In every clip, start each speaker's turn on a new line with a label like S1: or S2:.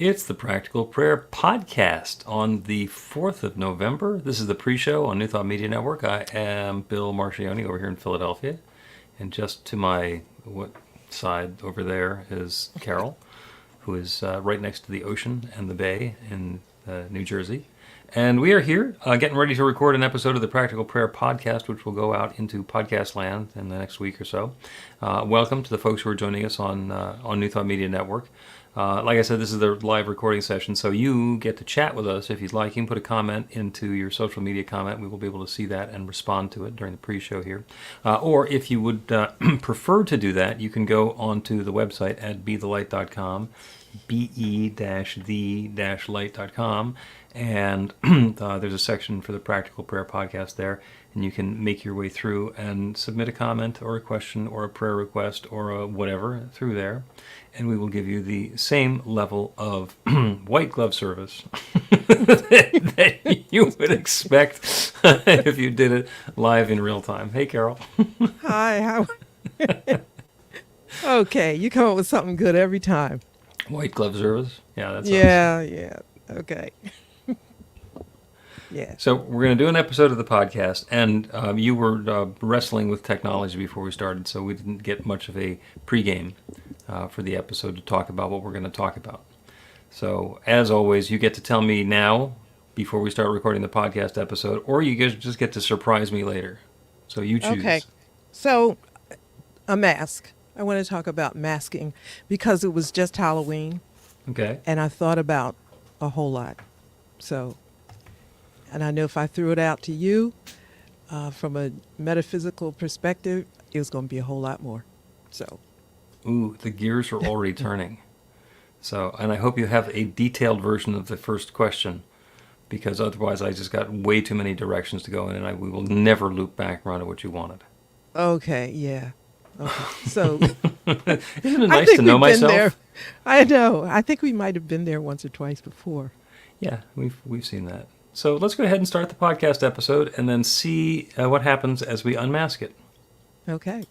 S1: It's the Practical Prayer Podcast on the 4th of November. This is the pre-show on New Thought Media Network. I am Bill Marchiony over here in Philadelphia. And just to my side over there is Carol, who is right next to the ocean and the bay in New Jersey. And we are here getting ready to record an episode of the Practical Prayer Podcast, which will go out into podcast land in the next week or so. Welcome to the folks who are joining us on New Thought Media Network. Like I said, this is the live recording session, so you get to chat with us if you'd like. You can put a comment into your social media comment. We will be able to see that and respond to it during the pre-show here. Or if you would prefer to do that, you can go onto the website at bethelight.com, be-the-light.com, and there's a section for the Practical Prayer Podcast there, and you can make your way through and submit a comment or a question or a prayer request or a whatever through there. And we will give you the same level of white glove service that you would expect if you did it live in real time. Hey, Carol.
S2: Hi. How? Okay, you come up with something good every time.
S1: White glove service? Yeah, that's
S2: Yeah. Okay. Yeah.
S1: So we're going to do an episode of the podcast, and you were wrestling with technology before we started, so we didn't get much of a pregame for the episode to talk about what we're going to talk about. So, as always, you get to tell me now before we start recording the podcast episode, or you guys just get to surprise me later. So you choose.
S2: Okay. So, a mask. I want to talk about masking because it was just Halloween.
S1: Okay.
S2: And I thought about a whole lot. So, and I know if I threw it out to you from a metaphysical perspective, it was going to be a whole lot more. So.
S1: Ooh, the gears are already turning. So, and I hope you have a detailed version of the first question, because otherwise I just got way too many directions to go in, and we will never loop back around to what you wanted.
S2: Okay, yeah. Okay. So,
S1: isn't it nice to know myself?
S2: There. I know. I think we might have been there once or twice before.
S1: Yeah, we've seen that. So let's go ahead and start the podcast episode, and then see what happens as we unmask it.
S2: Okay.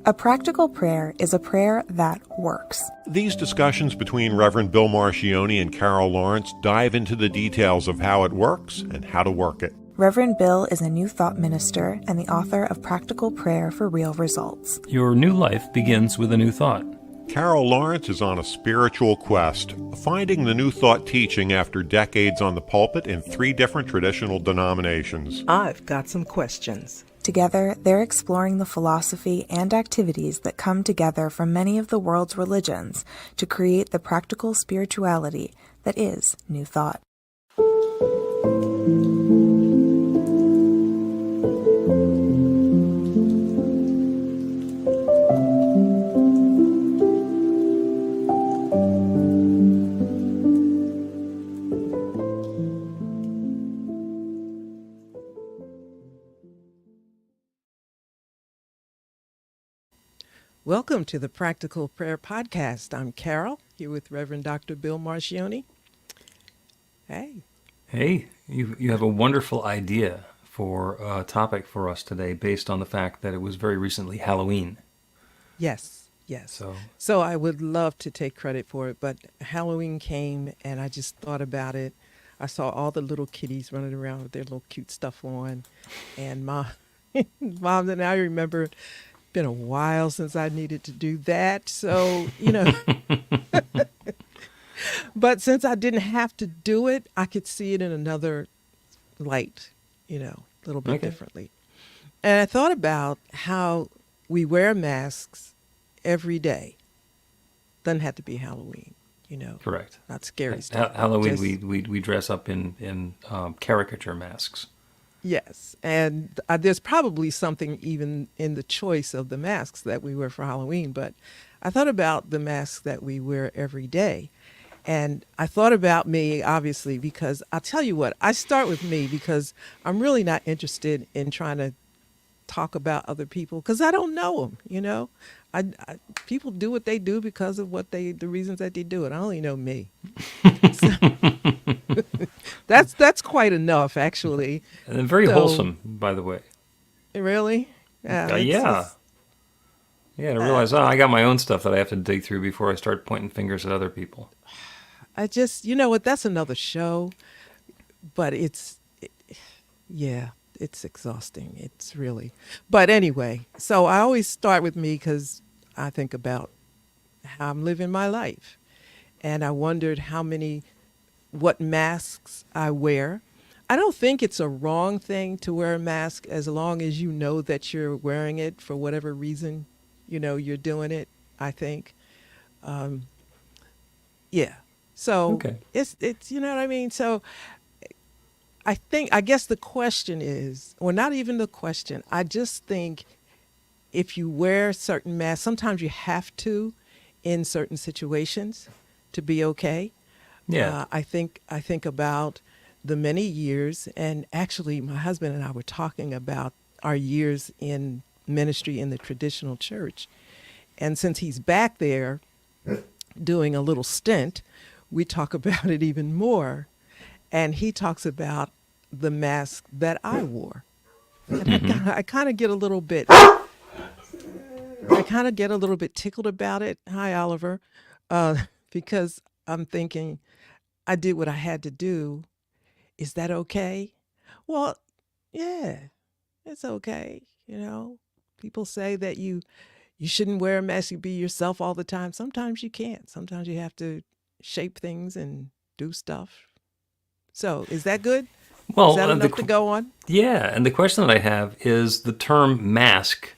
S3: A practical prayer is a prayer that works.
S4: These discussions between Reverend Bill Marchiony and Carol Lawrence dive into the details of how it works and how to work it.
S3: Reverend Bill is a New Thought minister and the author of Practical Prayer for Real Results.
S1: Your new life begins with a new thought.
S4: Carol Lawrence is on a spiritual quest, finding the New Thought teaching after decades on the pulpit in 3 different traditional denominations.
S5: I've got some questions.
S3: Together, they're exploring the philosophy and activities that come together from many of the world's religions to create the practical spirituality that is New Thought.
S2: Welcome to the Practical Prayer Podcast. I'm Carol, here with Reverend Dr. Bill Marchiony. Hey.
S1: Hey, you have a wonderful idea for a topic for us today based on the fact that it was very recently Halloween.
S2: Yes. So I would love to take credit for it, but Halloween came and I just thought about it. I saw all the little kitties running around with their little cute stuff on, and Mom and I remember been a while since I needed to do that. So, but since I didn't have to do it, I could see it in another light, a little bit differently. And I thought about how we wear masks every day. Doesn't have to be Halloween,
S1: Correct.
S2: Not scary stuff.
S1: Halloween, we dress up in caricature masks.
S2: Yes, and there's probably something even in the choice of the masks that we wear for Halloween, but I thought about the masks that we wear every day. And I thought about me, obviously, because I'll tell you what, I start with me because I'm really not interested in trying to talk about other people because I don't know them, people do what they do because of the reasons that they do it. I only know me. That's quite enough, actually.
S1: And very wholesome, by the way.
S2: Really?
S1: Yeah. Yeah, to realize, I got my own stuff that I have to dig through before I start pointing fingers at other people.
S2: I just, you know what, that's another show, but yeah, it's exhausting. It's really, but anyway, so I always start with me because I think about how I'm living my life. And I wondered what masks I wear. I don't think it's a wrong thing to wear a mask as long as you know that you're wearing it for whatever reason, you're doing it, I think. Um, yeah. So
S1: Okay.
S2: it's you know what I mean? So I guess the question is, or not even the question, I just think if you wear certain masks, sometimes you have to in certain situations to be okay.
S1: Yeah.
S2: I think about the many years, and actually, my husband and I were talking about our years in ministry in the traditional church, and since he's back there doing a little stint, we talk about it even more. And he talks about the mask that I wore, and I kind of get a little bit, tickled about it. Hi, Oliver, because I'm thinking I did what I had to do. Is that okay? Well, yeah, it's okay. People say that you shouldn't wear a mask. You be yourself all the time. Sometimes you can't. Sometimes you have to shape things and do stuff. So, is that good? Is
S1: Well,
S2: that enough to go on?
S1: yeah, and the question that I have is the term mask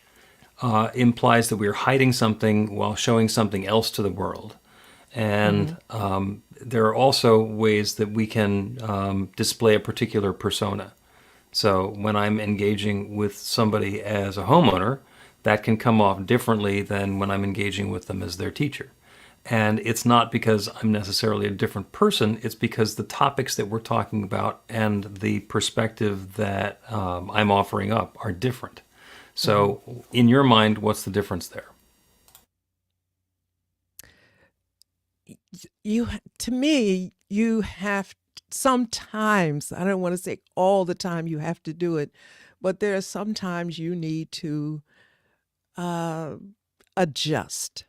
S1: implies that we're hiding something while showing something else to the world. And there are also ways that we can display a particular persona. So when I'm engaging with somebody as a homeowner, that can come off differently than when I'm engaging with them as their teacher. And it's not because I'm necessarily a different person, it's because the topics that we're talking about and the perspective that I'm offering up are different. So in your mind, what's the difference there?
S2: To me, you have sometimes, I don't want to say all the time you have to do it, but there are sometimes you need to uh, adjust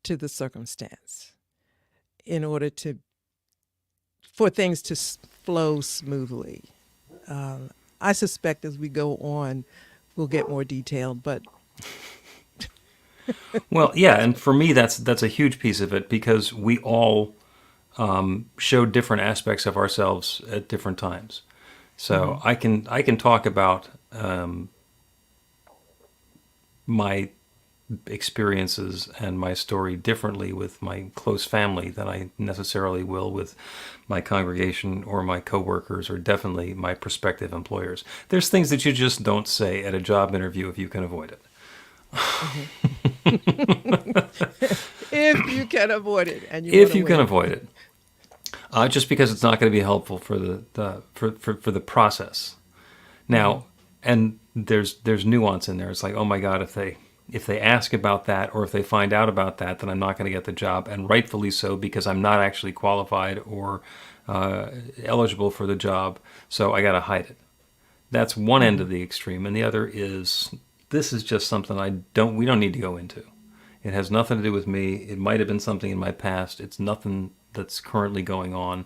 S2: to the circumstance in order for things to flow smoothly. I suspect as we go on, we'll get more detailed, but
S1: Well, yeah, and for me, that's a huge piece of it because we all show different aspects of ourselves at different times. So I can talk about my experiences and my story differently with my close family than I necessarily will with my congregation or my coworkers or definitely my prospective employers. There's things that you just don't say at a job interview if you can avoid it.
S2: if you can avoid it, and
S1: If you can avoid it, just because it's not going to be helpful for for the process. Now, and there's nuance in there. It's like, oh my God, if they ask about that or if they find out about that, then I'm not going to get the job, and rightfully so because I'm not actually qualified or eligible for the job, so I got to hide it. That's one end of the extreme, and the other is this is just something we don't need to go into. It has nothing to do with me. It might have been something in my past. It's nothing that's currently going on.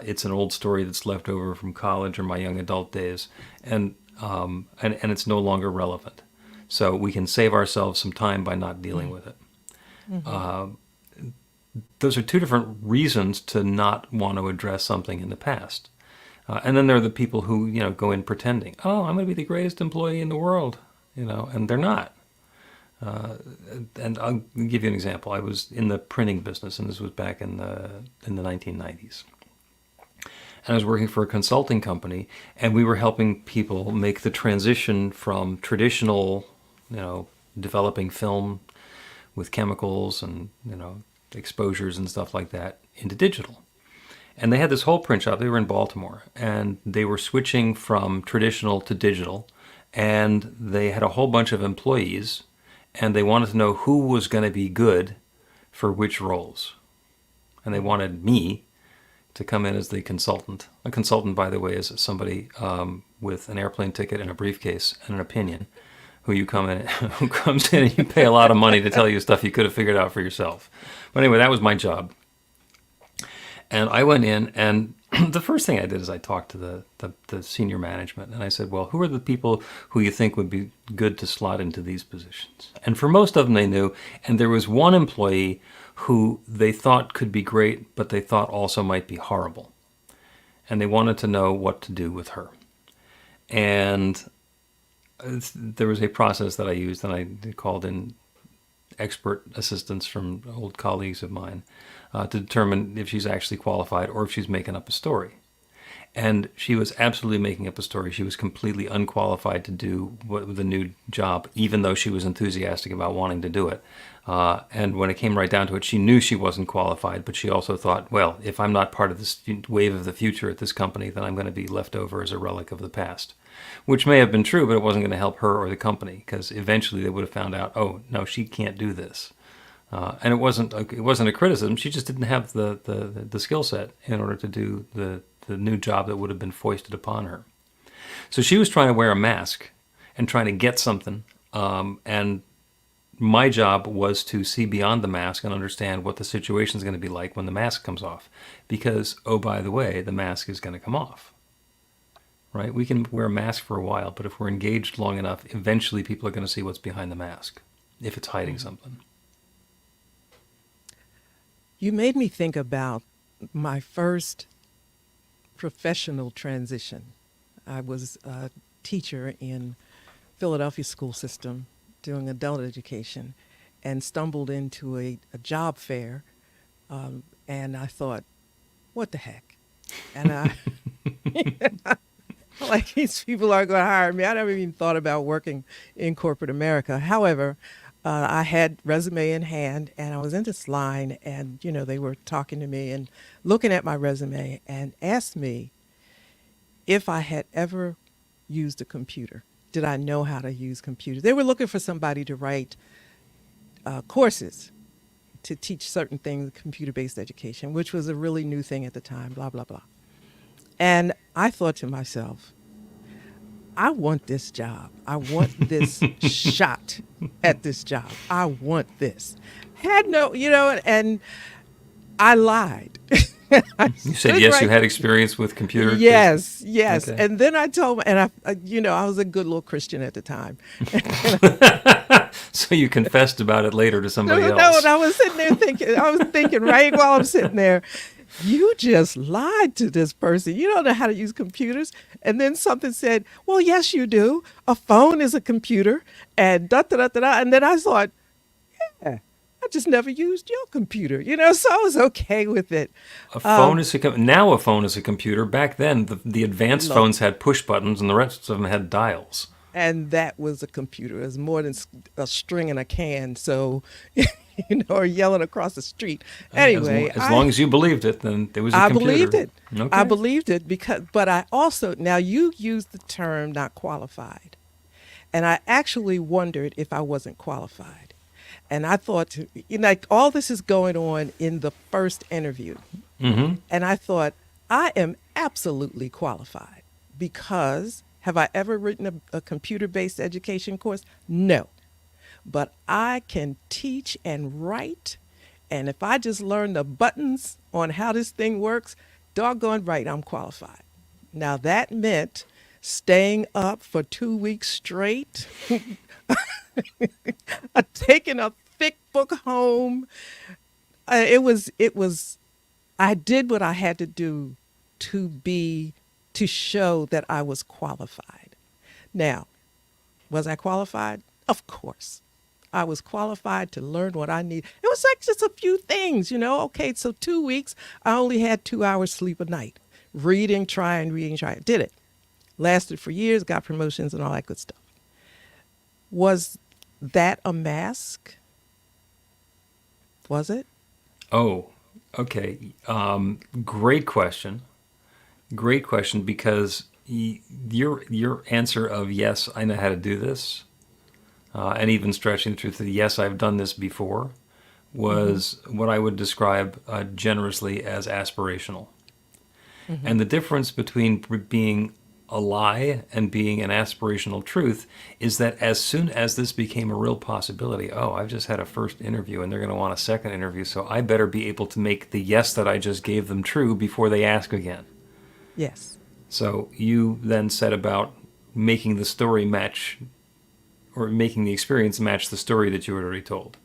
S1: It's an old story that's left over from college or my young adult days, and it's no longer relevant. So we can save ourselves some time by not dealing with it. Those are two different reasons to not want to address something in the past. And then there are the people who go in pretending, oh, I'm going to be the greatest employee in the world, and they're not. And I'll give you an example. I was in the printing business, and this was back in the 1990s. And I was working for a consulting company, and we were helping people make the transition from traditional, developing film with chemicals and, exposures and stuff like that into digital. And they had this whole print shop. They were in Baltimore, and they were switching from traditional to digital, and they had a whole bunch of employees, and they wanted to know who was going to be good for which roles. And they wanted me to come in as the consultant. A consultant, by the way, is somebody with an airplane ticket and a briefcase and an opinion, who comes in and you pay a lot of money to tell you stuff you could have figured out for yourself. But anyway, that was my job. And I went in, and the first thing I did is I talked to the senior management, and I said, well, who are the people who you think would be good to slot into these positions? And for most of them, they knew. And there was one employee who they thought could be great, but they thought also might be horrible. And they wanted to know what to do with her. And there was a process that I used, and I called in expert assistants from old colleagues of mine to determine if she's actually qualified or if she's making up a story. And she was absolutely making up a story. She was completely unqualified to do the new job, even though she was enthusiastic about wanting to do it. And when it came right down to it, she knew she wasn't qualified, but she also thought, well, if I'm not part of this wave of the future at this company, then I'm going to be left over as a relic of the past. Which may have been true, but it wasn't going to help her or the company, because eventually they would have found out, oh, no, she can't do this. And it wasn't a criticism. She just didn't have the skill set in order to do the new job that would have been foisted upon her. So she was trying to wear a mask and trying to get something. And my job was to see beyond the mask and understand what the situation is going to be like when the mask comes off. Because, oh, by the way, the mask is going to come off. Right? We can wear a mask for a while, but if we're engaged long enough, eventually people are going to see what's behind the mask, if it's hiding something.
S2: You made me think about my first professional transition. I was a teacher in Philadelphia school system doing adult education and stumbled into a job fair. And I thought, what the heck? And I, like, these people are going to hire me. I never even thought about working in corporate America. However, I had resume in hand, and I was in this line, and, you know, they were talking to me and looking at my resume and asked me if I had ever used a computer. Did I know how to use computers? They were looking for somebody to write courses to teach certain things, computer-based education, which was a really new thing at the time, blah, blah, blah. And I thought to myself, I want this job. I want this shot at this job. I want this. Had no, you know, and I lied.
S1: You said yes, you had experience with computers?
S2: Yes, yes.
S1: Okay.
S2: And then I told, and I was a good little Christian at the time.
S1: So you confessed about it later to somebody else.
S2: No, and I was sitting there thinking right while I'm sitting there, you just lied to this person. You don't know how to use computers. And then something said, well, yes, you do. A phone is a computer. And da-da-da-da-da. And then I thought, yeah, I just never used your computer. You know, so I was okay with it.
S1: A phone is now a phone is a computer. Back then, the advanced phones had push buttons and the rest of them had dials.
S2: And that was a computer. It was more than a string in a can. So, you know, or yelling across the street. Anyway.
S1: As long as you believed it, then there was a computer.
S2: I believed it.
S1: Okay.
S2: I believed it but I also, now you used the term not qualified. And I actually wondered if I wasn't qualified. And I thought, you know, like, all this is going on in the first interview.
S1: Mm-hmm.
S2: And I thought, I am absolutely qualified because have I ever written a computer-based education course? No. But I can teach and write. And if I just learn the buttons on how this thing works, doggone right, I'm qualified. Now, that meant staying up for 2 weeks straight, taking a thick book home. I did what I had to do to show that I was qualified. Now, was I qualified? Of course. I was qualified to learn what I need. It was like just a few things, you know. Okay, so 2 weeks, I only had 2 hours sleep a night. Reading, trying. Did it. Lasted for years, got promotions and all that good stuff. Was that a mask? Was it?
S1: Oh, okay. Great question. Great question, because your answer of yes, I know how to do this, and even stretching the truth that yes, I've done this before, was what I would describe generously as aspirational. Mm-hmm. And the difference between being a lie and being an aspirational truth is that as soon as this became a real possibility, oh, I've just had a first interview and they're going to want a second interview, so I better be able to make the yes that I just gave them true before they ask again.
S2: Yes.
S1: So you then set about making the story match, or making the experience match the story that you had already told.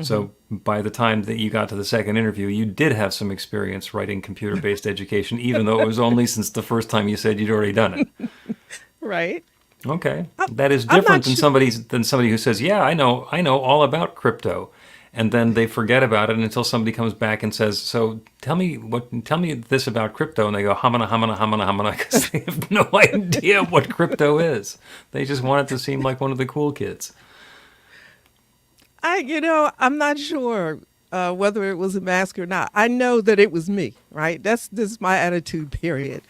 S1: So by the time that you got to the second interview, you did have some experience writing computer-based education, even though it was only since the first time you said you'd already done it.
S2: Right.
S1: Okay, that is
S2: I'm
S1: different
S2: not
S1: than somebody who says, "Yeah, I know all about crypto," and then they forget about it until somebody comes back and says, "So tell me this about crypto," and they go hamana hamana hamana hamana because they have no idea what crypto is. They just want it to seem like one of the cool kids.
S2: I'm not sure whether it was a mask or not. I know that it was me, right? This is my attitude, period.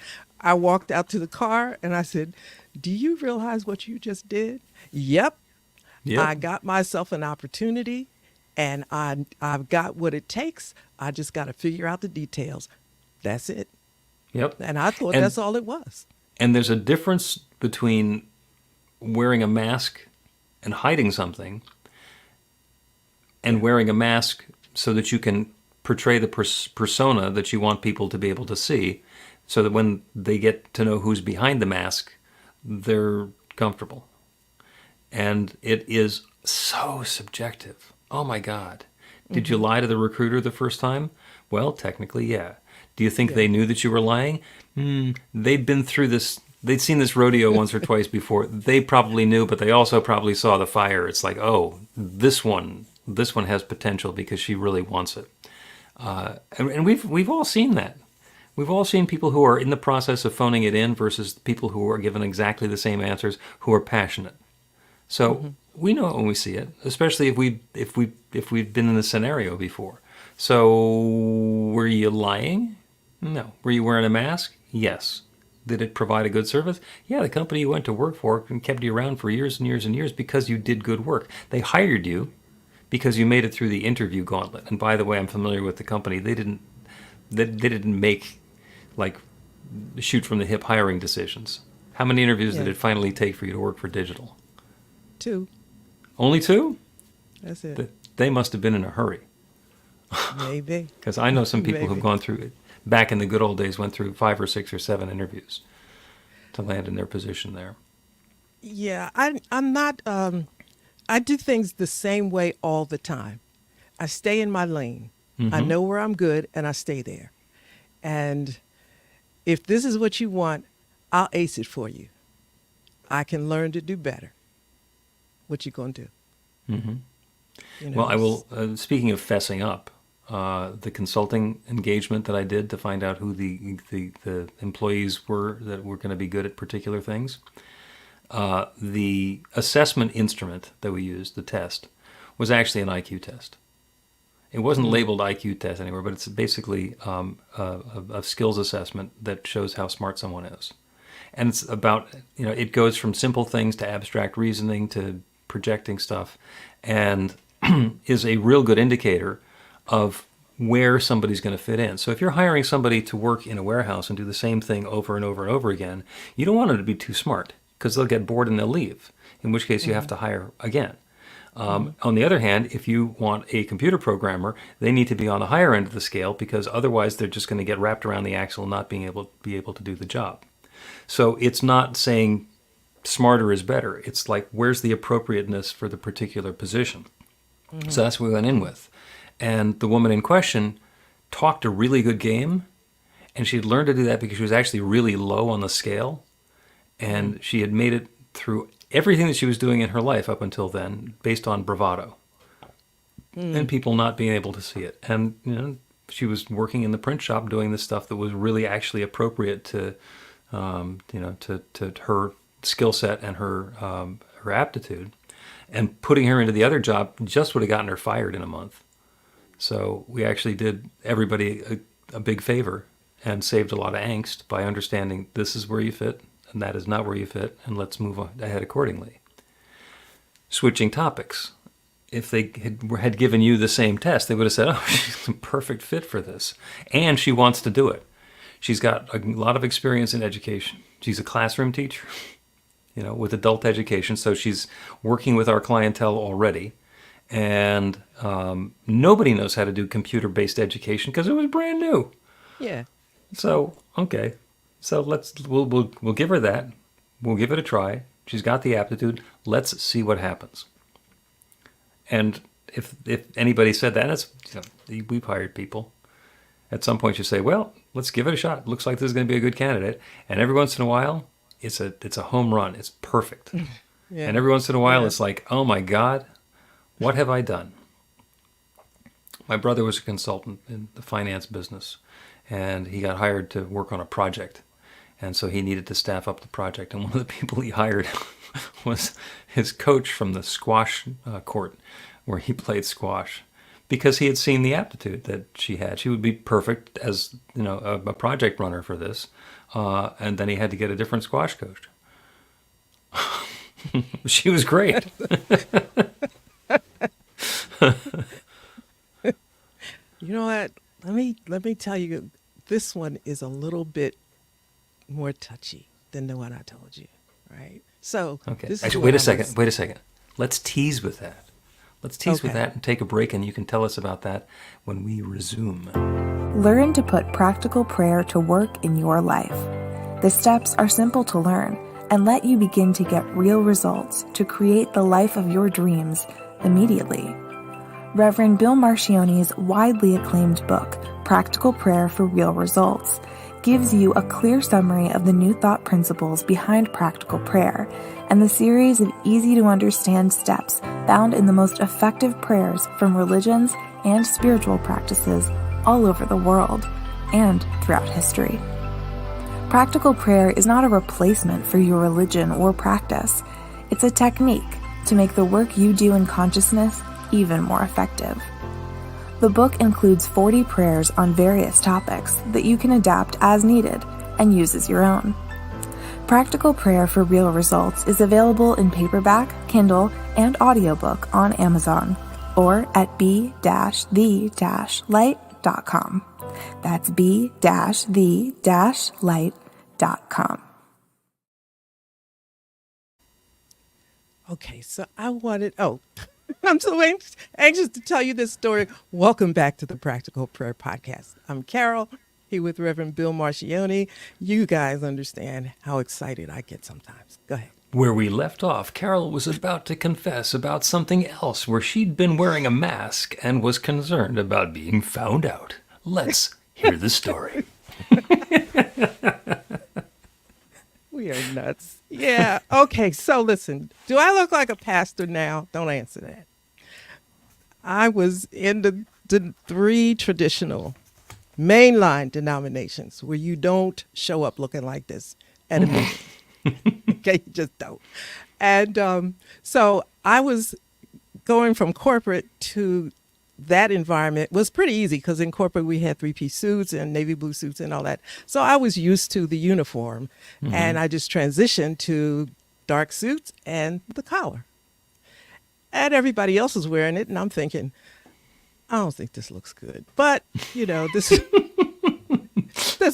S2: I walked out to the car and I said, "Do you realize what you just did?" Yep.
S1: Yeah.
S2: I got myself an opportunity and I've got what it takes. I just got to figure out the details. That's it.
S1: Yep.
S2: And I thought
S1: And-
S2: that's all it was.
S1: And there's a difference between wearing a mask and hiding something and wearing a mask so that you can portray the persona that you want people to be able to see, so that when they get to know who's behind the mask, they're comfortable. And it is so subjective. Oh my God. Did you lie to the recruiter the first time? Well, technically, yeah. Do you think they knew that you were lying? They'd been through this. They'd seen this rodeo once or twice before. They probably knew, but they also probably saw the fire. It's like, oh, this one has potential because she really wants it. And we've all seen that. We've all seen people who are in the process of phoning it in versus people who are given exactly the same answers who are passionate. So we know it when we see it, especially if we've been in the scenario before. So were you lying? No. Were you wearing a mask? Yes. Did it provide a good service? Yeah, the company you went to work for and kept you around for years and years and years because you did good work. They hired you because you made it through the interview gauntlet. And by the way, I'm familiar with the company. They didn't make like shoot from the hip hiring decisions. How many interviews did
S2: Yeah.
S1: it finally take for you to work for Digital?
S2: 2.
S1: Only 2?
S2: That's it.
S1: They must have been in a hurry.
S2: Maybe.
S1: Because I know some people who've
S2: Maybe.
S1: gone through it. Back in the good old days, went through 5 or 6 or 7 interviews to land in their position there.
S2: Yeah, I'm not. I do things the same way all the time. I stay in my lane. I know where I'm good, and I stay there. And if this is what you want, I'll ace it for you. I can learn to do better. What you gonna do? You know,
S1: Well, I will. Speaking of fessing up, the consulting engagement that I did to find out who the employees were that were going to be good at particular things. The assessment instrument that we used, the test, was actually an IQ test. It wasn't labeled IQ test anywhere, but it's basically a skills assessment that shows how smart someone is. And it's about, it goes from simple things to abstract reasoning to projecting stuff, and is a real good indicator of where somebody's going to fit in. So if you're hiring somebody to work in a warehouse and do the same thing over and over and over again, you don't want them to be too smart because they'll get bored and they'll leave, in which case you have to hire again. On the other hand, if you want a computer programmer, they need to be on the higher end of the scale because otherwise they're just going to get wrapped around the axle and not be able to do the job. So it's not saying smarter is better. It's like, where's the appropriateness for the particular position? So that's what we went in with. And the woman in question talked a really good game, and she had learned to do that because she was actually really low on the scale, and she had made it through everything that she was doing in her life up until then based on bravado and people not being able to see it. And she was working in the print shop doing this stuff that was really actually appropriate to to her skill set and her aptitude. And putting her into the other job just would have gotten her fired in a month. So we actually did everybody a big favor and saved a lot of angst by understanding this is where you fit and that is not where you fit, and let's move ahead accordingly. Switching topics. If they had given you the same test, they would have said, oh, she's a perfect fit for this. And she wants to do it. She's got a lot of experience in education. She's a classroom teacher, with adult education. So she's working with our clientele already. And nobody knows how to do computer-based education because it was brand new.
S2: Yeah.
S1: So, okay. So we'll give her that. We'll give it a try. She's got the aptitude. Let's see what happens. And if anybody said that, we've hired people. At some point you say, well, let's give it a shot. Looks like this is going to be a good candidate. And every once in a while, it's a home run. It's perfect.
S2: Yeah.
S1: And every once in a while, it's like, oh my God, what have I done? My brother was a consultant in the finance business, and he got hired to work on a project. And so he needed to staff up the project. And one of the people he hired was his coach from the squash court where he played squash, because he had seen the aptitude that she had. She would be perfect as a project runner for this. And then he had to get a different squash coach. She was great.
S2: You know what? Let me tell you, this one is a little bit more touchy than the one I told you, right? So,
S1: okay.
S2: This is
S1: Actually,
S2: what
S1: wait a second. Let's tease with that. Let's tease with that and take a break, and you can tell us about that when we resume.
S3: Learn to put practical prayer to work in your life. The steps are simple to learn and let you begin to get real results to create the life of your dreams immediately. Reverend Bill Marchiony's widely acclaimed book, Practical Prayer for Real Results, gives you a clear summary of the New Thought principles behind practical prayer and the series of easy-to-understand steps found in the most effective prayers from religions and spiritual practices all over the world and throughout history. Practical prayer is not a replacement for your religion or practice. It's a technique to make the work you do in consciousness even more effective. The book includes 40 prayers on various topics that you can adapt as needed and use as your own. Practical Prayer for Real Results is available in paperback, Kindle, and audiobook on Amazon or at b-the-light.com. That's b-the-light.com.
S2: Okay, so I'm so anxious to tell you this story. Welcome back to the Practical Prayer Podcast. I'm Carol, here with Reverend Bill Marchiony. You guys understand how excited I get sometimes. Go ahead.
S1: Where we left off, Carol was about to confess about something else where she'd been wearing a mask and was concerned about being found out. Let's hear the story.
S2: We are nuts. Yeah. Okay. So listen, do I look like a pastor now? Don't answer that. I was in the three traditional mainline denominations where you don't show up looking like this at a meeting. Okay. You just don't. And so I was going from corporate to that environment was pretty easy because in corporate we had 3-piece suits and navy blue suits and all that. So I was used to the uniform, and I just transitioned to dark suits and the collar. And everybody else was wearing it, and I'm thinking, I don't think this looks good. But, this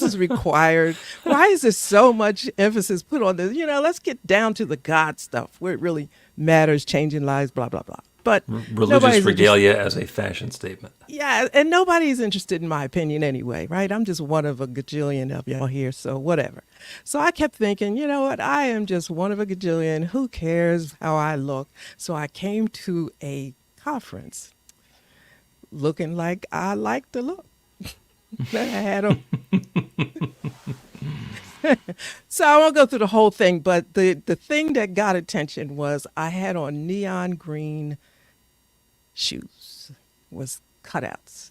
S2: is required. Why is there so much emphasis put on this? Let's get down to the God stuff where it really matters, changing lives, blah, blah, blah. But
S1: religious regalia as a fashion statement.
S2: Yeah, and nobody's interested in my opinion anyway, right? I'm just one of a gajillion of y'all here, so whatever. So I kept thinking, you know what? I am just one of a gajillion. Who cares how I look? So I came to a conference looking like I like to look. I had them. So I won't go through the whole thing, but the thing that got attention was I had on neon green shoes, was cutouts.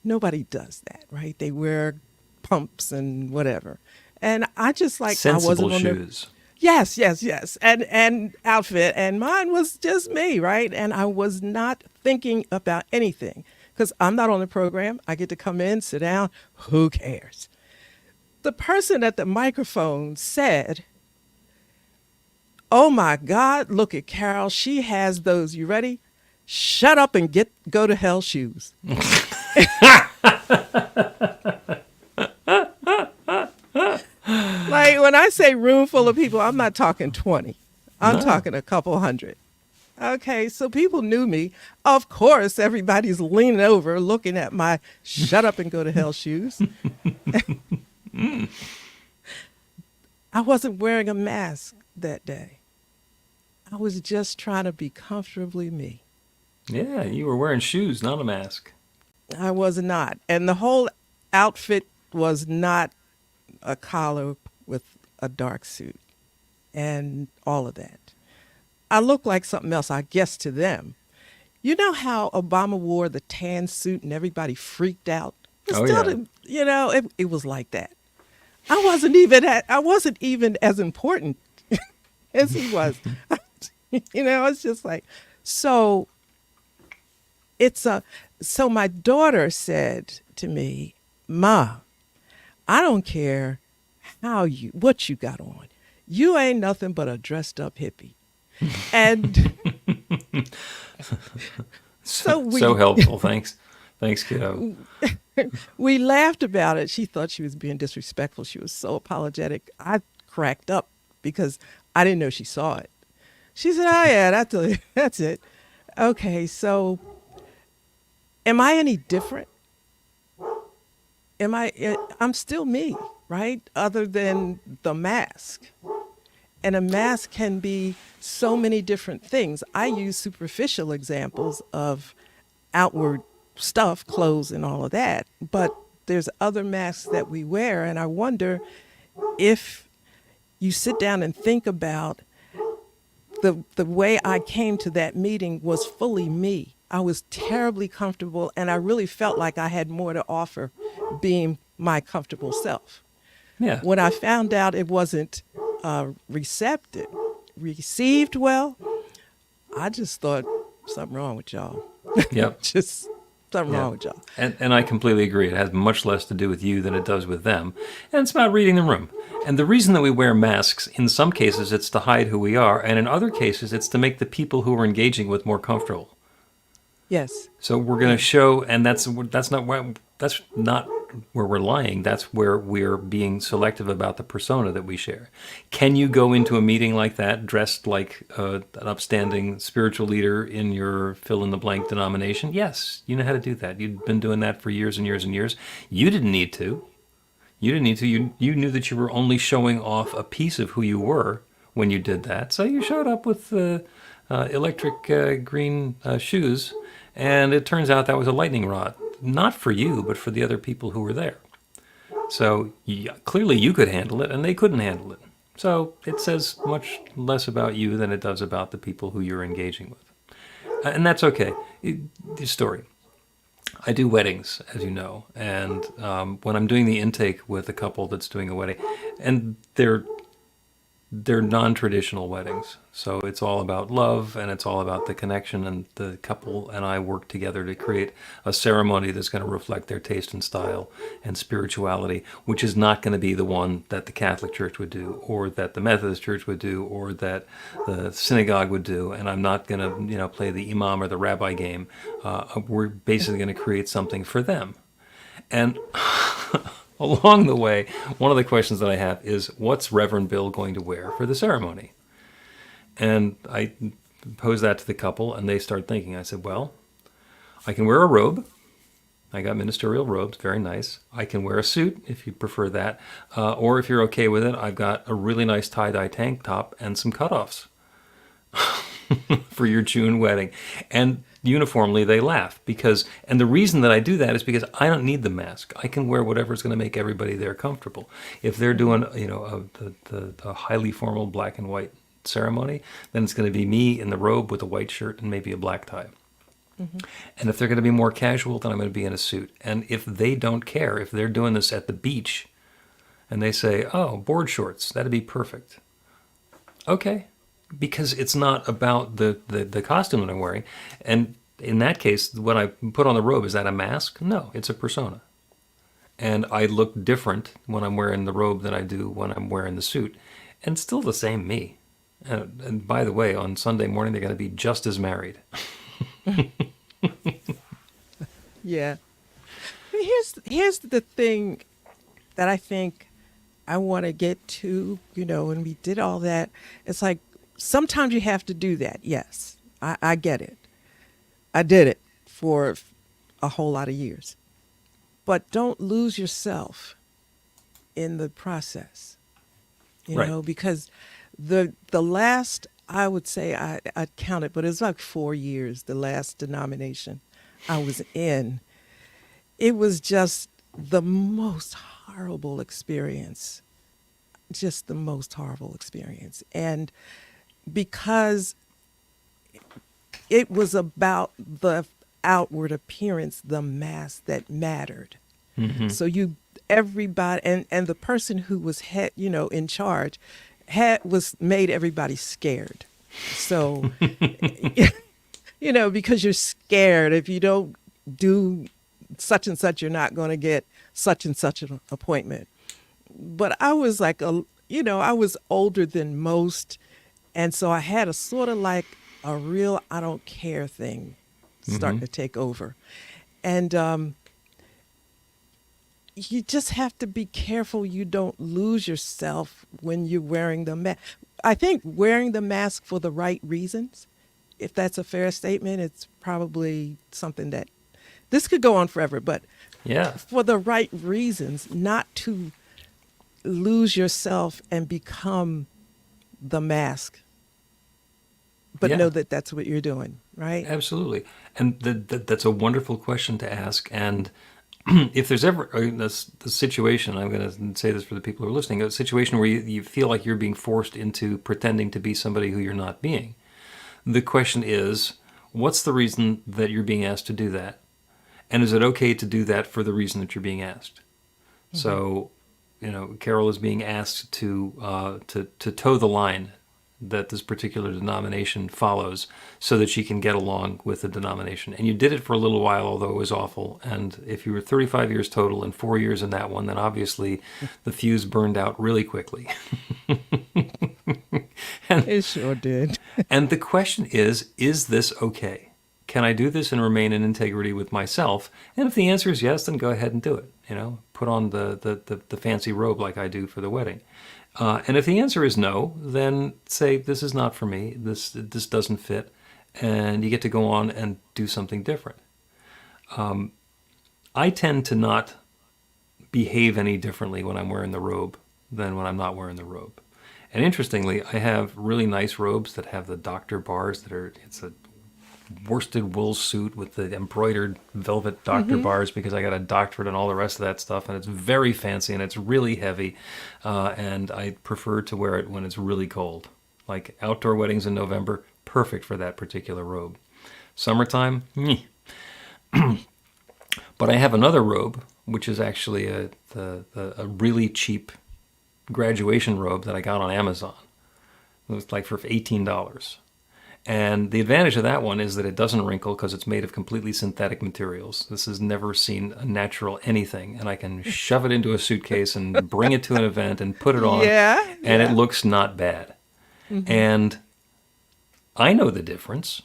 S2: Nobody does that, right? They wear pumps and whatever. And I just
S1: sensible
S2: I wasn't on
S1: shoes.
S2: Yes. And outfit. And mine was just me, right? And I was not thinking about anything because I'm not on the program. I get to come in, sit down. Who cares? The person at the microphone said, "Oh my God, look at Carol. She has those, you ready? Shut up and go to hell shoes." when I say room full of people, I'm not talking 20. I'm
S1: No.
S2: talking a couple hundred. Okay, so people knew me. Of course, everybody's leaning over looking at my shut up and go to hell shoes. I wasn't wearing a mask that day. I was just trying to be comfortably me.
S1: Yeah, you were wearing shoes, not a mask.
S2: I was not. And the whole outfit was not a collar with a dark suit and all of that. I looked like something else, I guess, to them. You know how Obama wore the tan suit and everybody freaked out? It
S1: Oh,
S2: still
S1: yeah.
S2: didn't- you know, it was like that. I wasn't even as important as he was. You know, it's just like, so so my daughter said to me, "Ma, I don't care what you got on. You ain't nothing but a dressed up hippie." And
S1: So helpful. Thanks. Thanks, kiddo.
S2: we laughed about it. She thought she was being disrespectful. She was so apologetic. I cracked up because I didn't know she saw it. She said, "Oh yeah, that's it." Okay, so am I any different? I'm still me, right? Other than the mask. And a mask can be so many different things. I use superficial examples of outward stuff, clothes and all of that. But there's other masks that we wear. And I wonder if you sit down and think about the way I came to that meeting was fully me. I was terribly comfortable, and I really felt like I had more to offer being my comfortable self.
S1: Yeah.
S2: When I found out it wasn't received well, I just thought something wrong with y'all.
S1: Yep.
S2: Just something
S1: Yeah.
S2: wrong with y'all.
S1: And I completely agree. It has much less to do with you than it does with them. And it's about reading the room. And the reason that we wear masks, in some cases, it's to hide who we are. And in other cases, it's to make the people who we're engaging with more comfortable.
S2: Yes.
S1: So we're going to show, and that's not where we're lying. That's where we're being selective about the persona that we share. Can you go into a meeting like that dressed like an upstanding spiritual leader in your fill-in-the-blank denomination? Yes, you know how to do that. You've been doing that for years and years and years. You didn't need to. You didn't need to. You knew that you were only showing off a piece of who you were when you did that. So you showed up with electric green shoes, and it turns out that was a lightning rod. Not for you, but for the other people who were there. So clearly you could handle it, and they couldn't handle it. So it says much less about you than it does about the people who you're engaging with. And that's okay. The story. I do weddings, as you know, and when I'm doing the intake with a couple that's doing a wedding, and they're non-traditional weddings, so it's all about love and it's all about the connection, and the couple and I work together to create a ceremony that's going to reflect their taste and style and spirituality, which is not going to be the one that the Catholic Church would do, or that the Methodist Church would do, or that the synagogue would do. And I'm not going to play the imam or the rabbi game. We're basically going to create something for them. And along the way, one of the questions that I have is, what's Reverend Bill going to wear for the ceremony? And I pose that to the couple, and they start thinking. I said, well, I can wear a robe. I got ministerial robes, very nice. I can wear a suit, if you prefer that. Or if you're okay with it, I've got a really nice tie-dye tank top and some cutoffs for your June wedding. And uniformly they laugh, and the reason that I do that is because I don't need the mask. I can wear whatever's going to make everybody there comfortable. If they're doing a highly formal black and white ceremony, then it's going to be me in the robe with a white shirt and maybe a black tie. Mm-hmm. And if they're going to be more casual, then I'm going to be in a suit. And if they don't care, if they're doing this at the beach and they say, oh, board shorts, that'd be perfect. Okay. Because it's not about the costume that I'm wearing. And in that case, what I put on the robe, is that a mask? No, it's a persona. And I look different when I'm wearing the robe than I do when I'm wearing the suit. And still the same me. And by the way, on Sunday morning, they're going to be just as married.
S2: Yeah. Here's the thing that I think I want to get to, and we did all that. It's like sometimes you have to do that. Yes, I get it. I did it for a whole lot of years. But don't lose yourself in the process,
S1: Right.
S2: because the last, I would say, I counted, but it was like 4 years, the last denomination I was in. It was just the most horrible experience, just the most horrible experience. And because it was about the outward appearance, the mask that mattered. So everybody, and the person who was in charge was made everybody scared. So, because you're scared, if you don't do such and such, you're not going to get such and such an appointment. But I was like I was older than most, and so I had a sort of like a real I don't care thing starting to take over. And you just have to be careful you don't lose yourself when you're wearing the mask. I think wearing the mask for the right reasons, if that's a fair statement, it's probably something that this could go on forever, but
S1: Yeah.
S2: for the right reasons, not to lose yourself and become the mask, but
S1: Yeah.
S2: know that that's what you're doing, right?
S1: Absolutely. And that's a wonderful question to ask. And if there's ever the situation, I'm going to say this for the people who are listening, a situation where you feel like you're being forced into pretending to be somebody who you're not being, the question is, what's the reason that you're being asked to do that? And is it okay to do that for the reason that you're being asked? So, Carol is being asked to toe the line that this particular denomination follows so that she can get along with the denomination. And you did it for a little while, although it was awful. And if you were 35 years total and 4 years in that one, then obviously the fuse burned out really quickly.
S2: It sure did.
S1: And the question is this okay? Can I do this and remain in integrity with myself? And if the answer is yes, then go ahead and do it. Put on the fancy robe like I do for the wedding. And if the answer is no, then say, this is not for me. This doesn't fit. And you get to go on and do something different. I tend to not behave any differently when I'm wearing the robe than when I'm not wearing the robe. And interestingly, I have really nice robes that have the doctor bars it's a worsted wool suit with the embroidered velvet doctor bars because I got a doctorate and all the rest of that stuff, and it's very fancy and it's really heavy, and I prefer to wear it when it's really cold. Like outdoor weddings in November, perfect for that particular robe. Summertime, meh. But I have another robe, which is actually a really cheap graduation robe that I got on Amazon. It was like for $18. And the advantage of that one is that it doesn't wrinkle because it's made of completely synthetic materials. This has never seen a natural anything. And I can shove it into a suitcase and bring it to an event and put it on. And it looks not bad. And I know the difference.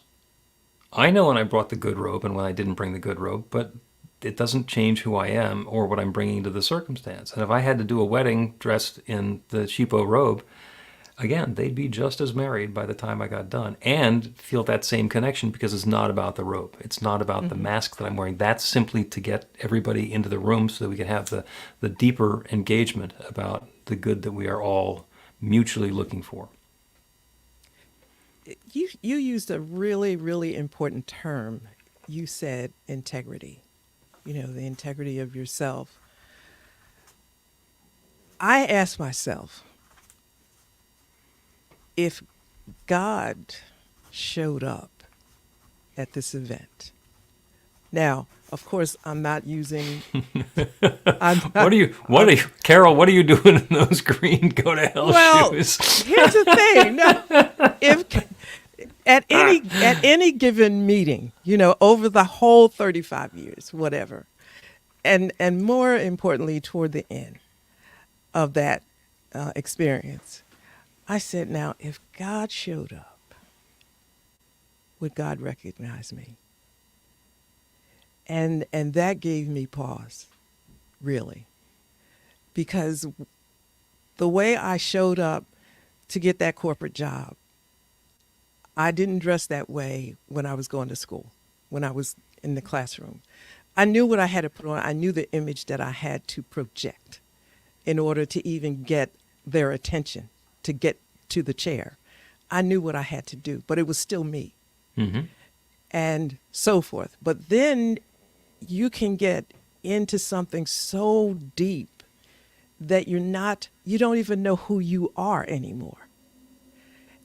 S1: I know when I brought the good robe and when I didn't bring the good robe, but it doesn't change who I am or what I'm bringing to the circumstance. And if I had to do a wedding dressed in the cheapo robe, again, they'd be just as married by the time I got done and feel that same connection because it's not about the robe. It's not about the mask that I'm wearing. That's simply to get everybody into the room so that we can have the deeper engagement about the good that we are all mutually looking for.
S2: You used a really, really important term. You said integrity, the integrity of yourself. I asked myself, if God showed up at this event. Now, of course, I'm not using.
S1: Carol? What are you doing in those green go to hell shoes?
S2: Here's the thing. No, if at any given meeting, over the whole 35 years, whatever, and more importantly, toward the end of that experience, I said, now, if God showed up, would God recognize me? And that gave me pause, really, because the way I showed up to get that corporate job, I didn't dress that way when I was going to school, when I was in the classroom. I knew what I had to put on. I knew the image that I had to project in order to even get their attention, to get to the chair. I knew what I had to do, but it was still me.
S1: Mm-hmm.
S2: And so forth. But then you can get into something so deep that you don't even know who you are anymore.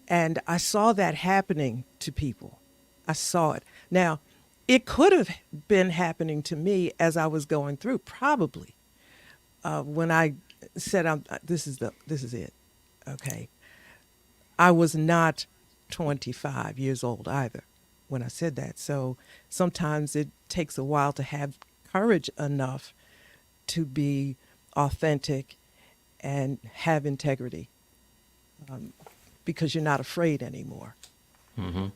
S2: And I saw that happening to people. I saw it. Now, it could have been happening to me as I was going through, probably. When I said, this is it. Okay. I was not 25 years old either when I said that. So sometimes it takes a while to have courage enough to be authentic and have integrity, because you're not afraid anymore.
S1: Mm-hmm.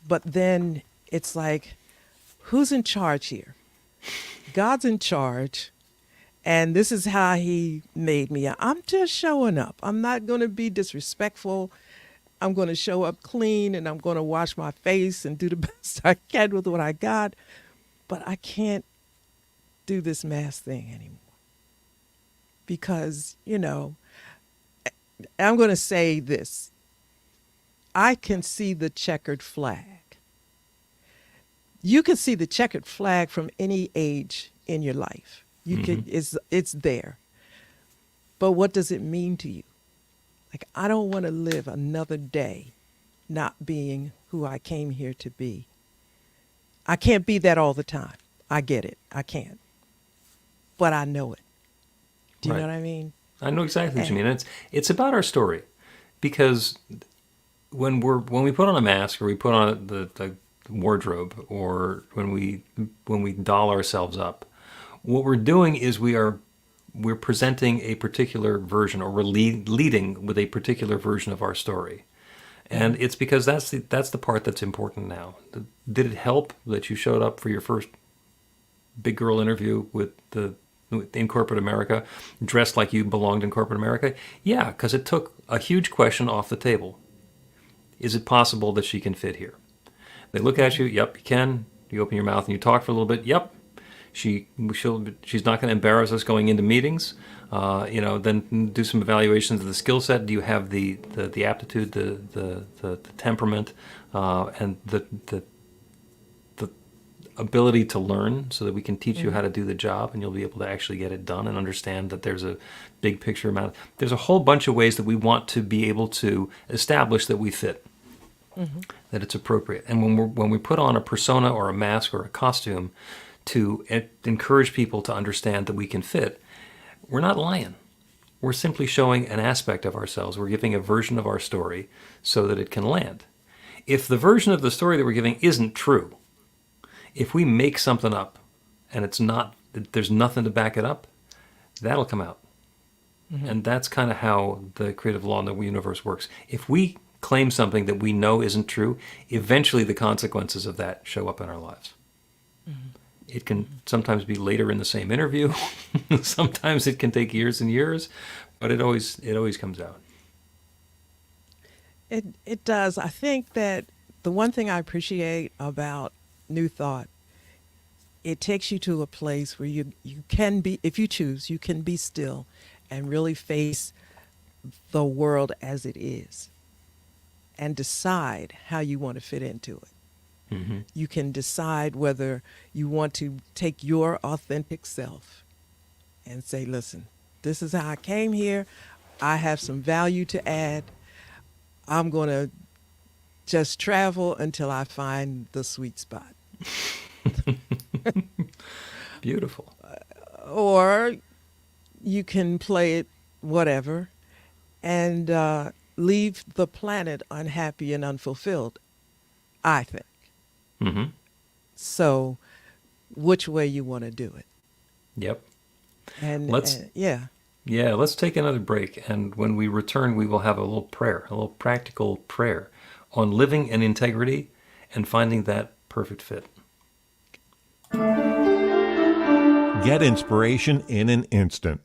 S2: But then it's like, who's in charge here? God's in charge, and this is how he made me. I'm just showing up. I'm not going to be disrespectful. I'm going to show up clean, and I'm going to wash my face and do the best I can with what I got. But I can't do this mask thing anymore. Because, I'm going to say this. I can see the checkered flag. You can see the checkered flag from any age in your life. You can, it's there. But what does it mean to you? Like, I don't want to live another day not being who I came here to be. I can't be that all the time. I get it. I can't. But I know it. Do you know what I mean?
S1: I know exactly what you mean. It's about our story, because when we put on a mask, or we put on the wardrobe, or when we doll ourselves up, what we're doing is we're presenting a particular version, or we're leading with a particular version of our story. And it's because that's the part that's important now. Did it help that you showed up for your first big girl interview in corporate America, dressed like you belonged in corporate America? Yeah, because it took a huge question off the table. Is it possible that she can fit here? They look at you. Yep, you can. You open your mouth and you talk for a little bit. Yep, she's not going to embarrass us going into meetings. Then do some evaluations of the skill set. Do you have the aptitude, the temperament, and the ability to learn, so that we can teach you how to do the job, and you'll be able to actually get it done and understand that there's a big picture amount. There's a whole bunch of ways that we want to be able to establish that we fit, that it's appropriate. And when we put on a persona or a mask or a costume to encourage people to understand that we can fit, we're not lying. We're simply showing an aspect of ourselves. We're giving a version of our story so that it can land. If the version of the story that we're giving isn't true, if we make something up and there's nothing to back it up, that'll come out. And that's kind of how the creative law in the universe works. If we claim something that we know isn't true, eventually the consequences of that show up in our lives. It can sometimes be later in the same interview. Sometimes it can take years and years, but it always comes out.
S2: It does. I think that the one thing I appreciate about New Thought, it takes you to a place where you can be, if you choose, you can be still and really face the world as it is and decide how you want to fit into it. You can decide whether you want to take your authentic self and say, listen, this is how I came here. I have some value to add. I'm going to just travel until I find the sweet spot.
S1: Beautiful.
S2: Or you can play it whatever and leave the planet unhappy and unfulfilled, I think. So which way you want to do it?
S1: Yep.
S2: And
S1: let's take another break, and when we return, we will have a little practical prayer on living in integrity and finding that perfect fit.
S4: Get inspiration in an instant.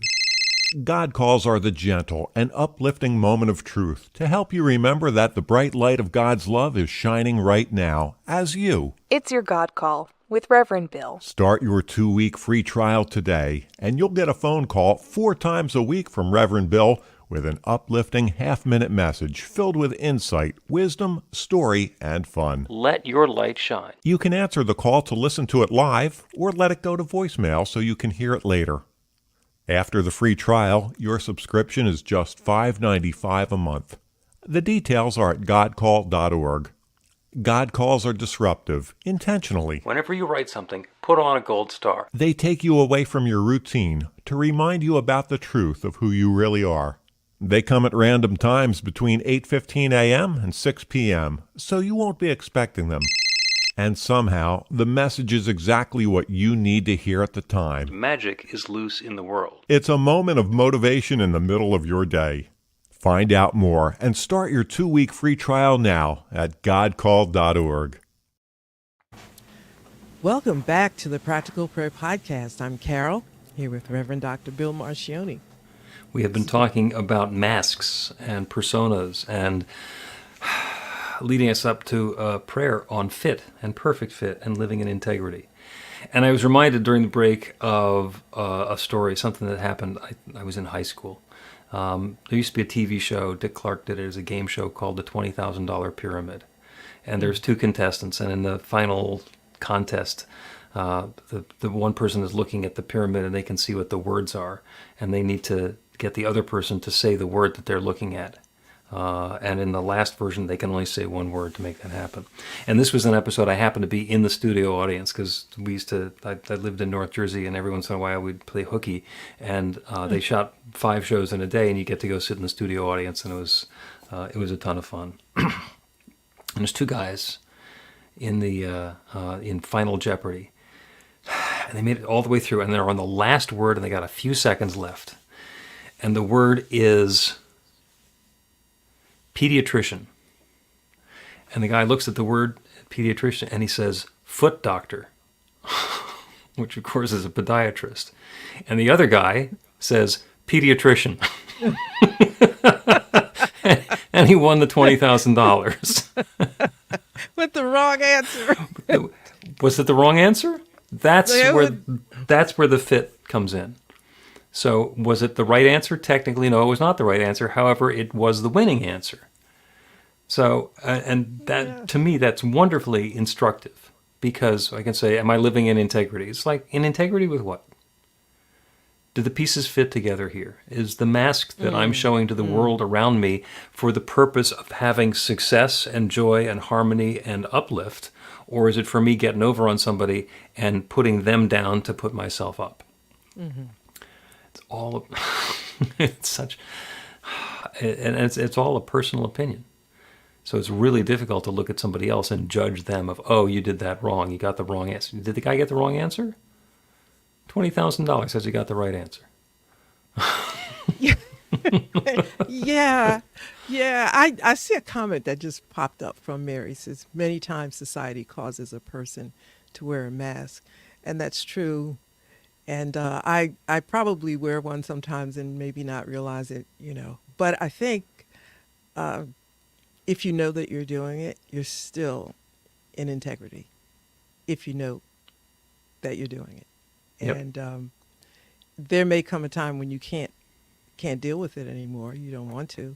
S4: God calls are the gentle and uplifting moment of truth to help you remember that the bright light of God's love is shining right now as you.
S3: It's your God Call with Reverend Bill.
S4: Start your 2-week free trial today, and you'll get a phone call 4 times a week from Reverend Bill with an uplifting half-minute message filled with insight, wisdom, story, and fun.
S1: Let your light shine.
S4: You can answer the call to listen to it live or let it go to voicemail so you can hear it later. After the free trial, your subscription is just $5.95 a month. The details are at godcall.org. God calls are disruptive, intentionally.
S1: Whenever you write something, put on a gold star.
S4: They take you away from your routine to remind you about the truth of who you really are. They come at random times between 8:15 a.m. and 6 p.m., so you won't be expecting them. And somehow, the message is exactly what you need to hear at the time.
S1: Magic is loose in the world.
S4: It's a moment of motivation in the middle of your day. Find out more and start your 2-week free trial now at godcall.org.
S2: Welcome back to the Practical Prayer Podcast. I'm Carol, here with Reverend Dr. Bill Marchiony.
S1: We have been talking about masks and personas and leading us up to prayer on fit and perfect fit and living in integrity. And I was reminded during the break of a story, something that happened. I was in high school. There used to be a TV show, Dick Clark did it as a game show called The $20,000 Pyramid. And there's 2 contestants, and in the final contest, the one person is looking at the pyramid and they can see what the words are, and they need to get the other person to say the word that they're looking at. And in the last version, they can only say one word to make that happen. And this was an episode I happened to be in the studio audience because I lived in North Jersey, and every once in a while we'd play hooky. And they shot 5 shows in a day, and you get to go sit in the studio audience, and it was a ton of fun. And there's 2 guys in Final Jeopardy, and they made it all the way through, and they're on the last word, and they got a few seconds left. And the word is pediatrician. And the guy looks at the word pediatrician and he says, foot doctor, which of course is a podiatrist. And the other guy says, pediatrician. And he won the $20,000.
S2: With the wrong answer.
S1: Was it the wrong answer? That's where the fit comes in. So was it the right answer? Technically, no, it was not the right answer. However, it was the winning answer. So, to me, that's wonderfully instructive, because I can say, am I living in integrity? It's like, in integrity with what? Do the pieces fit together here? Is the mask that I'm showing to the world around me for the purpose of having success and joy and harmony and uplift? Or is it for me getting over on somebody and putting them down to put myself up? Mm-hmm. It's all it's all a personal opinion. So it's really difficult to look at somebody else and judge them of, oh, you did that wrong. You got the wrong answer. Did the guy get the wrong answer? $20,000 says he got the right answer.
S2: Yeah. I see a comment that just popped up from Mary. It says, many times society causes a person to wear a mask. And that's true. And I probably wear one sometimes and maybe not realize it, But I think if you know that you're doing it, you're still in integrity. If you know that you're doing it.
S1: Yep.
S2: And there may come a time when you can't deal with it anymore. You don't want to.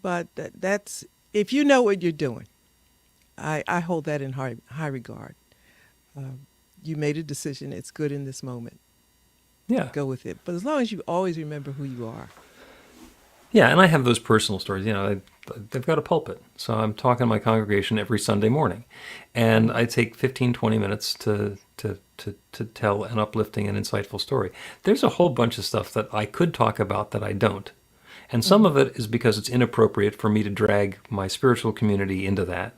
S2: But that's, if you know what you're doing, I hold that in high regard. You made a decision. It's good in this moment.
S1: Yeah.
S2: Go with it. But as long as you always remember who you are.
S1: Yeah, and I have those personal stories. They've got a pulpit, so I'm talking to my congregation every Sunday morning, and I take 15, 20 minutes to tell an uplifting and insightful story. There's a whole bunch of stuff that I could talk about that I don't, and some of it is because it's inappropriate for me to drag my spiritual community into that.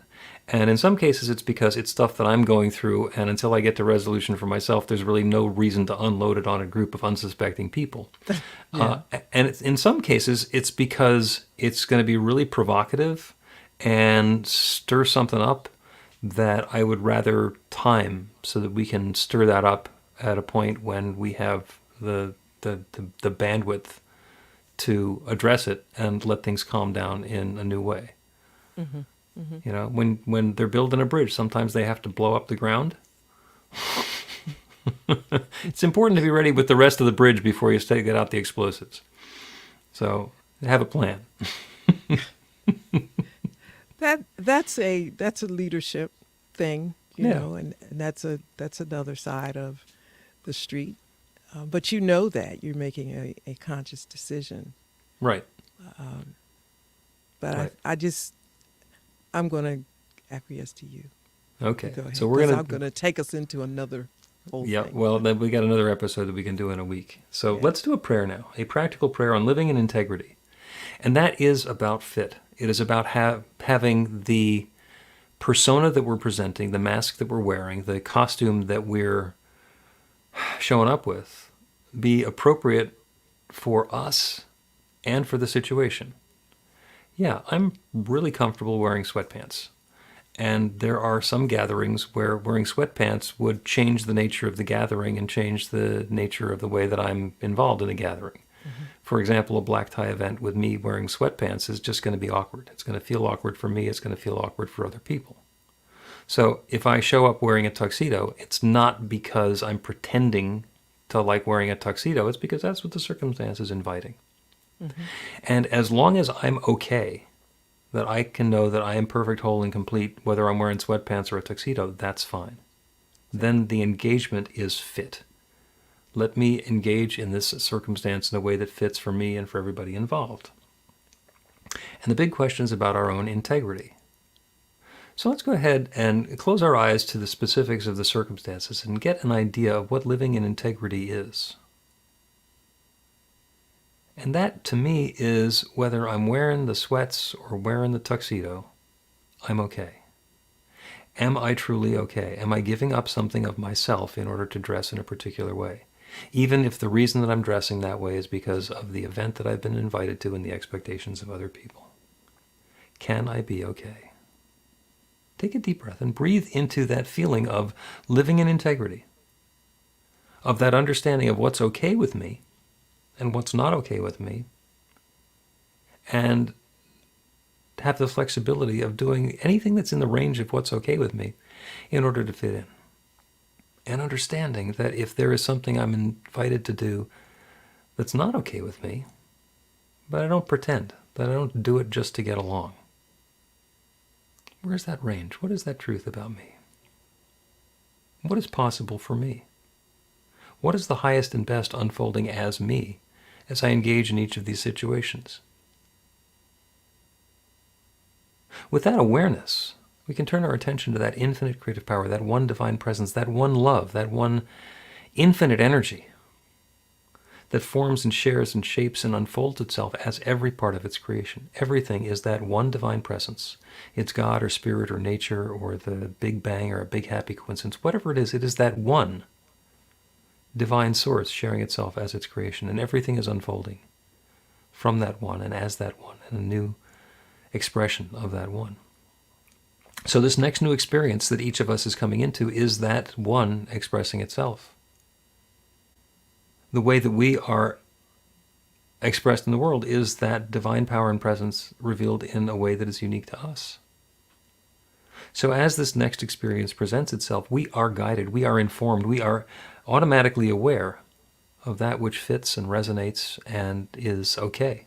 S1: And in some cases, it's because it's stuff that I'm going through, and until I get to resolution for myself, there's really no reason to unload it on a group of unsuspecting people. Yeah. In some cases, it's because it's going to be really provocative and stir something up that I would rather time so that we can stir that up at a point when we have the bandwidth to address it and let things calm down in a new way. You know, when they're building a bridge, sometimes they have to blow up the ground. It's important to be ready with the rest of the bridge before you get out the explosives. So have a plan.
S2: That's a leadership thing, you
S1: Yeah.
S2: know, and that's another side of the street. But you know that you're making a conscious decision.
S1: Right.
S2: But
S1: Right.
S2: I'm going to acquiesce to you.
S1: Okay.
S2: Go ahead.
S1: So we're
S2: 'Cause
S1: gonna.
S2: I'm going to take us into another whole
S1: Yeah.
S2: thing.
S1: Well, then we got another episode that we can do in a week. So
S2: Yeah.
S1: let's do a prayer now. A practical prayer on living in integrity, and that is about fit. It is about having the persona that we're presenting, the mask that we're wearing, the costume that we're showing up with, be appropriate for us and for the situation. Yeah, I'm really comfortable wearing sweatpants. And there are some gatherings where wearing sweatpants would change the nature of the gathering and change the nature of the way that I'm involved in a gathering. For example, a black tie event with me wearing sweatpants is just going to be awkward. It's going to feel awkward for me. It's going to feel awkward for other people. So if I show up wearing a tuxedo, it's not because I'm pretending to like wearing a tuxedo. It's because that's what the circumstance is inviting. And as long as I'm okay, that I can know that I am perfect, whole, and complete, whether I'm wearing sweatpants or a tuxedo, that's fine. Then the engagement is fit. Let me engage in this circumstance in a way that fits for me and for everybody involved. And the big question is about our own integrity. So let's go ahead and close our eyes to the specifics of the circumstances and get an idea of what living in integrity is. And that, to me, is whether I'm wearing the sweats or wearing the tuxedo, I'm okay. Am I truly okay? Am I giving up something of myself in order to dress in a particular way? Even if the reason that I'm dressing that way is because of the event that I've been invited to and the expectations of other people. Can I be okay? Take a deep breath and breathe into that feeling of living in integrity, of that understanding of what's okay with me and what's not okay with me, and have the flexibility of doing anything that's in the range of what's okay with me in order to fit in. And understanding that if there is something I'm invited to do that's not okay with me, but I don't pretend, that I don't do it just to get along. Where's that range? What is that truth about me? What is possible for me? What is the highest and best unfolding as me as I engage in each of these situations? With that awareness, we can turn our attention to that infinite creative power, that one divine presence, that one love, that one infinite energy that forms and shares and shapes and unfolds itself as every part of its creation. Everything is that one divine presence. It's God or spirit or nature or the Big Bang or a big happy coincidence. Whatever it is that one divine source sharing itself as its creation. And everything is unfolding from that one and as that one and a new expression of that one. So this next new experience that each of us is coming into is that one expressing itself. The way that we are expressed in the world is that divine power and presence revealed in a way that is unique to us. So as this next experience presents itself, we are guided, we are informed, we are automatically aware of that which fits and resonates and is okay.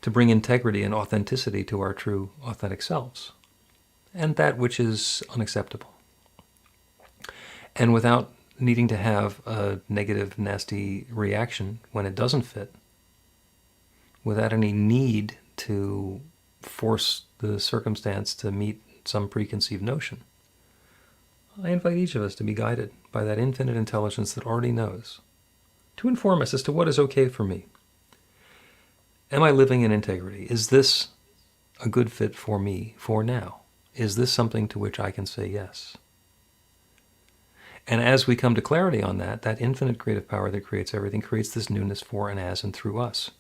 S1: To bring integrity and authenticity to our true, authentic selves, and that which is unacceptable. And without needing to have a negative, nasty reaction when it doesn't fit, without any need to force the circumstance to meet some preconceived notion, I invite each of us to be guided by that infinite intelligence that already knows, to inform us as to what is okay for me. Am I living in integrity? Is this a good fit for me for now? Is this something to which I can say yes? And as we come to clarity on that, that infinite creative power that creates everything creates this newness for and as and through us.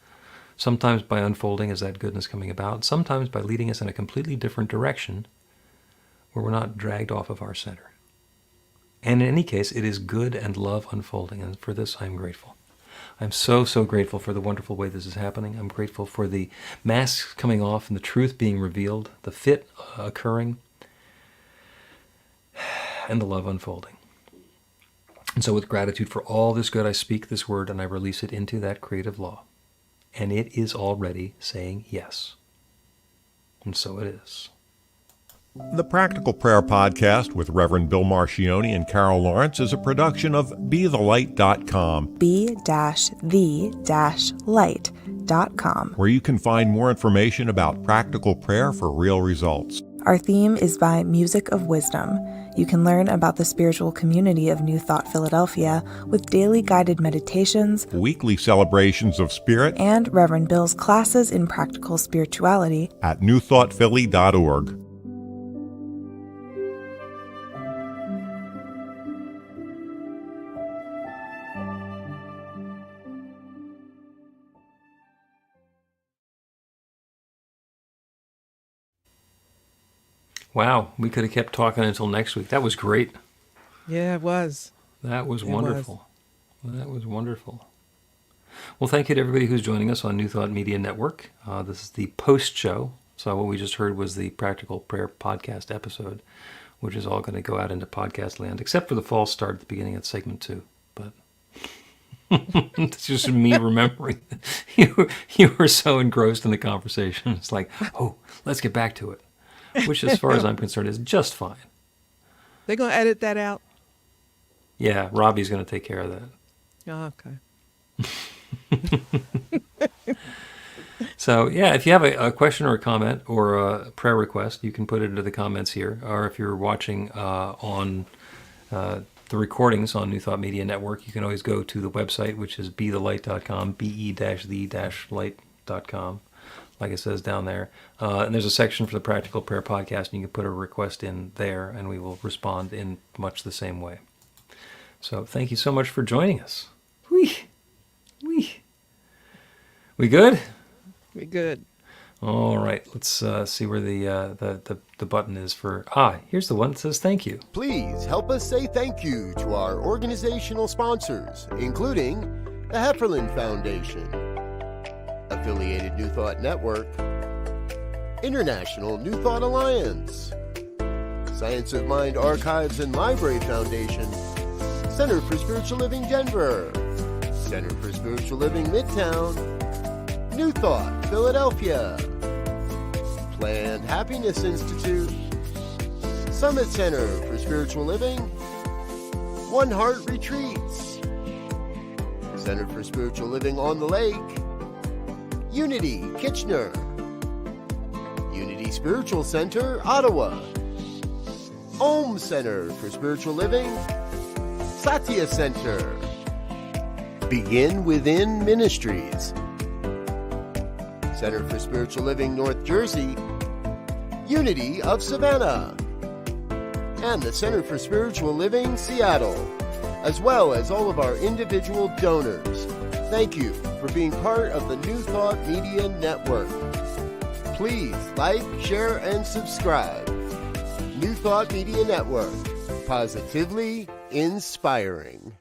S1: Sometimes by unfolding as that goodness coming about, sometimes by leading us in a completely different direction where we're not dragged off of our center. And in any case, it is good and love unfolding, and for this I am grateful. I'm so, so grateful for the wonderful way this is happening. I'm grateful for the masks coming off and the truth being revealed, the fit occurring, and the love unfolding. And so with gratitude for all this good, I speak this word and I release it into that creative law. And it is already saying yes. And so it is.
S4: The Practical Prayer Podcast with Reverend Bill Marchiony and Carol Lawrence is a production of BeTheLight.com,
S3: be-the-light.com,
S4: where you can find more information about practical prayer for real results.
S3: Our theme is by Music of Wisdom. You can learn about the spiritual community of New Thought Philadelphia with daily guided meditations,
S4: Weekly celebrations of spirit,
S3: and Reverend Bill's classes in practical spirituality
S4: at newthoughtphilly.org.
S1: Wow, we could have kept talking until next week. That was great.
S2: Yeah, it was.
S1: That was
S2: It
S1: wonderful. That was wonderful. Well, thank you to everybody who's joining us on New Thought Media Network. This is the post show. So what we just heard was the Practical Prayer podcast episode, which is all going to go out into podcast land, except for the false start at the beginning of segment 2. But it's just me remembering. You were so engrossed in the conversation. It's like, oh, let's get back to it. Which, as far as I'm concerned, is just fine.
S2: They're going to edit that out?
S1: Yeah, Robbie's going to take care of that.
S2: Oh, okay.
S1: So, yeah, if you have a question or a comment or a prayer request, you can put it into the comments here. Or if you're watching on the recordings on New Thought Media Network, you can always go to the website, which is BeTheLight.com, be-the-light.com, like it says down there. And there's a section for the Practical Prayer Podcast, and you can put a request in there, and we will respond in much the same way. So thank you so much for joining us. We good?
S2: We're good.
S1: All right, let's see where the button is for... here's the one that says thank you.
S6: Please help us say thank you to our organizational sponsors, including the Hefferland Foundation, Affiliated New Thought Network, International New Thought Alliance, Science of Mind Archives and Library Foundation, Center for Spiritual Living Denver, Center for Spiritual Living Midtown, New Thought Philadelphia, Planned Happiness Institute, Summit Center for Spiritual Living, One Heart Retreats, Center for Spiritual Living on the Lake, Unity Kitchener, Unity Spiritual Center Ottawa, Om Center for Spiritual Living, Satya Center, Begin Within Ministries, Center for Spiritual Living North Jersey, Unity of Savannah, and the Center for Spiritual Living Seattle, as well as all of our individual donors. Thank you for being part of the New Thought Media Network. Please like, share, and subscribe. New Thought Media Network, positively inspiring.